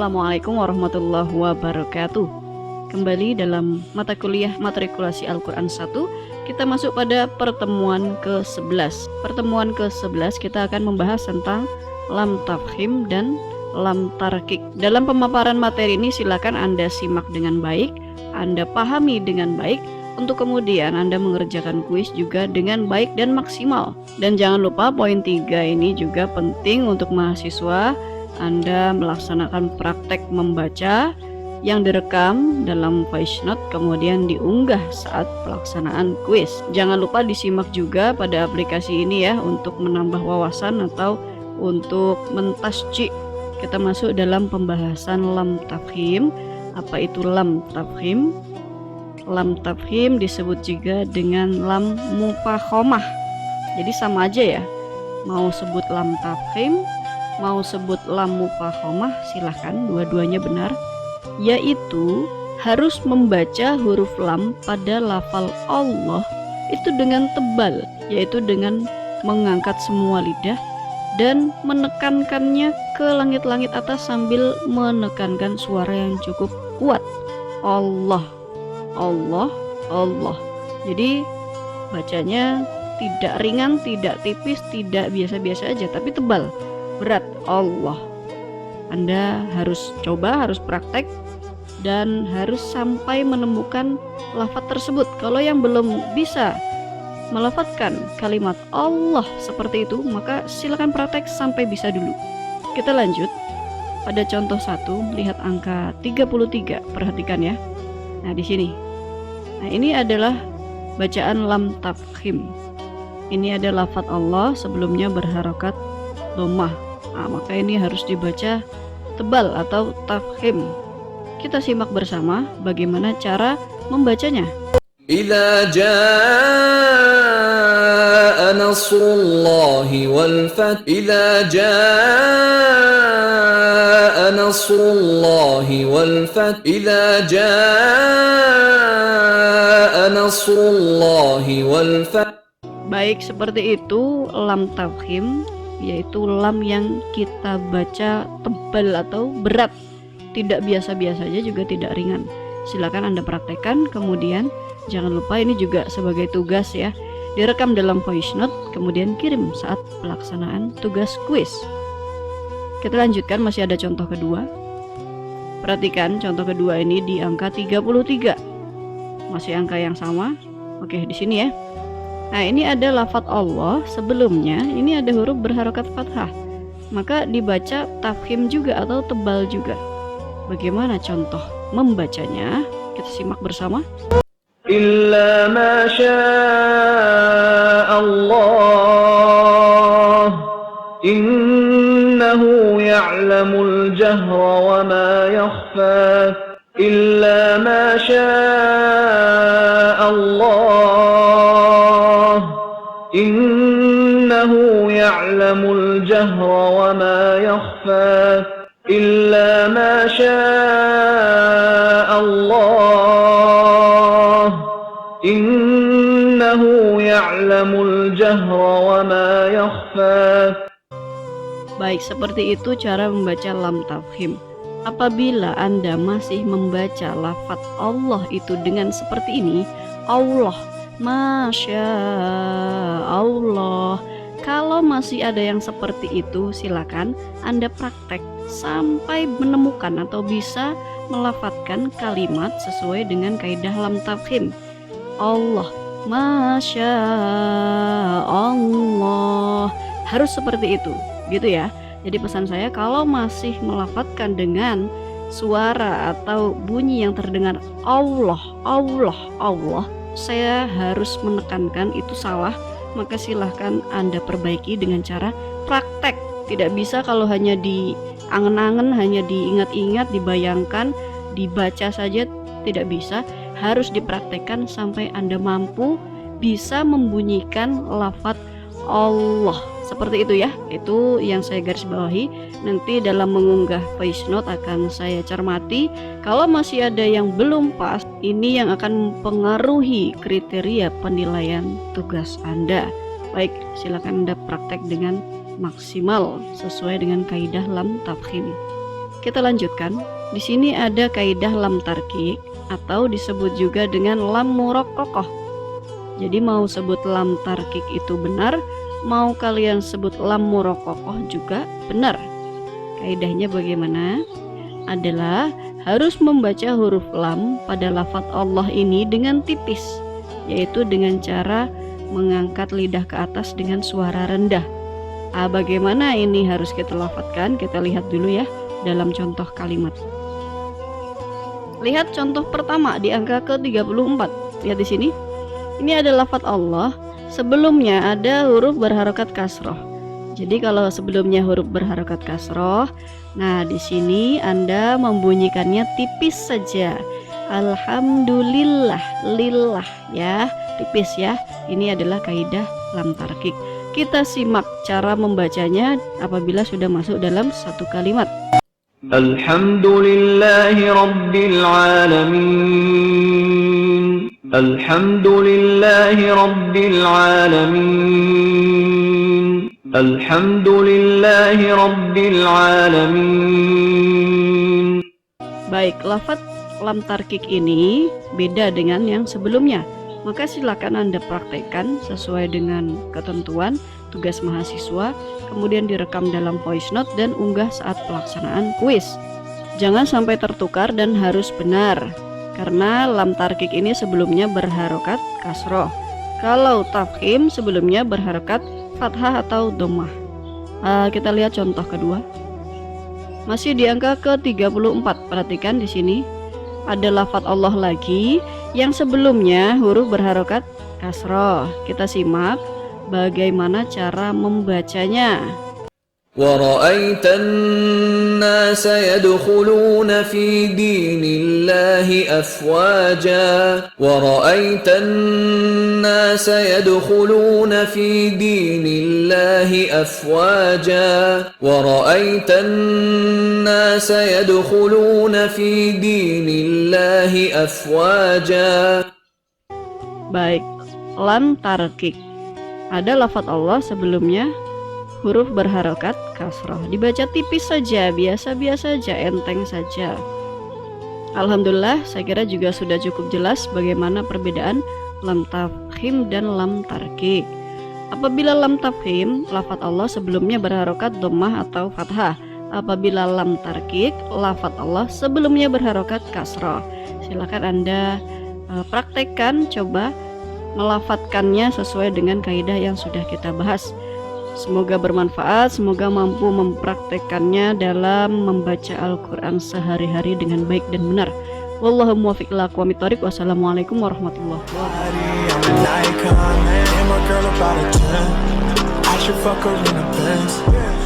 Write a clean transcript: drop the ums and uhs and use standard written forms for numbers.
Assalamualaikum warahmatullahi wabarakatuh. Kembali dalam mata kuliah matrikulasi Al-Quran 1, kita masuk pada pertemuan ke-11. Pertemuan ke-11 kita akan membahas tentang lam tafkhim dan lam tarkik. Dalam pemaparan materi ini silakan Anda simak dengan baik, Anda pahami dengan baik, untuk kemudian Anda mengerjakan kuis juga dengan baik dan maksimal. Dan jangan lupa poin 3 ini juga penting untuk mahasiswa. Anda melaksanakan praktek membaca yang direkam dalam voice note kemudian diunggah saat pelaksanaan kuis. Jangan lupa disimak juga pada aplikasi ini ya, untuk menambah wawasan atau untuk mentasjik. Kita masuk dalam pembahasan lam tafkhim. Apa itu lam tafkhim? Lam tafkhim disebut juga dengan lam mufakhamah. Jadi sama aja ya, mau sebut lam tafkhim, mau sebut lam mufakhamah, silahkan, dua-duanya benar. Yaitu harus membaca huruf lam pada lafal Allah itu dengan tebal, yaitu dengan mengangkat semua lidah dan menekankannya ke langit-langit atas sambil menekankan suara yang cukup kuat. Allah, Allah, Allah. Jadi bacanya tidak ringan, tidak tipis, tidak biasa-biasa aja, tapi tebal, berat. Allah. Anda harus coba, harus praktek, dan harus sampai menemukan lafaz tersebut. Kalau yang belum bisa melafadzkan kalimat Allah seperti itu, maka silakan praktek sampai bisa dulu. Kita lanjut pada contoh 1, lihat angka 33, perhatikan ya. Nah, di sini. Nah, ini adalah bacaan lam tafkhim. Ini ada lafaz Allah, sebelumnya berharokat dhammah. Nah, maka ini harus dibaca tebal atau tafkhim. Kita simak bersama bagaimana cara membacanya. Idza jaa nasrullahi wal fath. Idza jaa nasrullahi wal fath. Idza jaa nasrullahi wal fath. Baik, seperti itu lam tafkhim, yaitu lam yang kita baca tebal atau berat, tidak biasa-biasa saja, juga tidak ringan. Silakan Anda praktekkan, kemudian jangan lupa ini juga sebagai tugas ya, direkam dalam voice note kemudian kirim saat pelaksanaan tugas kuis. Kita lanjutkan, masih ada contoh kedua. Perhatikan contoh kedua ini di angka 33. Masih angka yang sama. Oke, di sini ya. Nah, ini ada lafaz Allah, sebelumnya ini ada huruf berharokat fathah, maka dibaca tafkhim juga atau tebal juga. Bagaimana contoh membacanya? Kita simak bersama. Illa ma syaa Allah, innahu ya'lamul jahra wa ma yakhfa. Illa ma syaa Allah, innahu ya'lamul jahra wa ma yakhfa. Illa ma syaa Allah, innahu ya'lamul jahra wa ma yakhfa. Baik, seperti itu cara membaca lam tafkhim. Apabila Anda masih membaca lafaz Allah itu dengan seperti ini, Allah, Masya Allah. Kalau masih ada yang seperti itu, silakan Anda praktek sampai menemukan atau bisa melafadzkan kalimat sesuai dengan kaidah lam tafkhim. Allah, Masya Allah. Harus seperti itu, gitu ya. Jadi pesan saya, kalau masih melafadzkan dengan suara atau bunyi yang terdengar Allah, Allah, Allah, saya harus menekankan itu salah, maka silahkan Anda perbaiki dengan cara praktek. Tidak bisa kalau hanya diangen-angen, hanya diingat-ingat, dibayangkan, dibaca saja, tidak bisa. Harus dipraktekkan sampai Anda mampu bisa membunyikan lafaz Allah. Seperti itu ya, itu yang saya garis bawahi. Nanti dalam mengunggah voice note akan saya cermati. Kalau masih ada yang belum pas, ini yang akan mempengaruhi kriteria penilaian tugas Anda. Baik, silakan Anda praktek dengan maksimal sesuai dengan kaidah lam tafkhim. Kita lanjutkan. Di sini ada kaidah lam tarkik atau disebut juga dengan lam muraqqaqah. Jadi mau sebut lam tarkik itu benar, mau kalian sebut lam muraqqaqah juga benar. Kaidahnya bagaimana? Adalah harus membaca huruf lam pada lafaz Allah ini dengan tipis, yaitu dengan cara mengangkat lidah ke atas dengan suara rendah. Bagaimana ini harus kita lafadzkan? Kita lihat dulu ya dalam contoh kalimat. Lihat contoh pertama di angka ke-34. Lihat di sini. Ini ada lafaz Allah, sebelumnya ada huruf berharokat kasroh. Jadi kalau sebelumnya huruf berharokat kasroh, nah di sini Anda membunyikannya tipis saja. Alhamdulillah, lillah ya, tipis ya. Ini adalah kaidah lam tarkik. Kita simak cara membacanya apabila sudah masuk dalam satu kalimat. Alhamdulillahi Rabbil Alamin. Alhamdulillahi Rabbil Alamin. Alhamdulillahi Rabbil Alamin. Baik, lafaz lam tarkik ini beda dengan yang sebelumnya. Maka silakan Anda praktekkan sesuai dengan ketentuan tugas mahasiswa, kemudian direkam dalam voice note dan unggah saat pelaksanaan kuis. Jangan sampai tertukar dan harus benar, karena lam tarkik ini sebelumnya berharokat kasroh. Kalau tafkhim sebelumnya berharokat fathah atau dhammah. Kita lihat contoh kedua. Masih di angka ke-34. Perhatikan di sini. Ada lafaz Allah lagi yang sebelumnya huruf berharokat kasroh. Kita simak bagaimana cara membacanya. وَرَأَيْتَ النَّاسَ يَدْخُلُونَ فِي دِينِ اللَّهِ أَفْوَاجًا وَرَأَيْتَ النَّاسَ يَدْخُلُونَ فِي دِينِ اللَّهِ أَفْوَاجًا وَرَأَيْتَ النَّاسَ يَدْخُلُونَ فِي دِينِ اللَّهِ أَفْوَاجًا. Baik, lam tarkik. Ada lafaz Allah sebelumnya huruf berharokat kasroh, dibaca tipis saja, biasa-biasa saja, enteng saja. Alhamdulillah, saya kira juga sudah cukup jelas bagaimana perbedaan lam tafkhim dan lam tarkik. Apabila lam tafkhim, lafaz Allah sebelumnya berharokat dhammah atau fathah. Apabila lam tarkik, lafaz Allah sebelumnya berharokat kasroh. Silakan Anda praktekkan, coba melafadzkannya sesuai dengan kaidah yang sudah kita bahas. Semoga bermanfaat, semoga mampu mempraktekannya dalam membaca Al-Quran sehari-hari dengan baik dan benar. Wallahu muwaffiq ila aqwamit thoriq. Wassalamualaikum warahmatullahi wabarakatuh.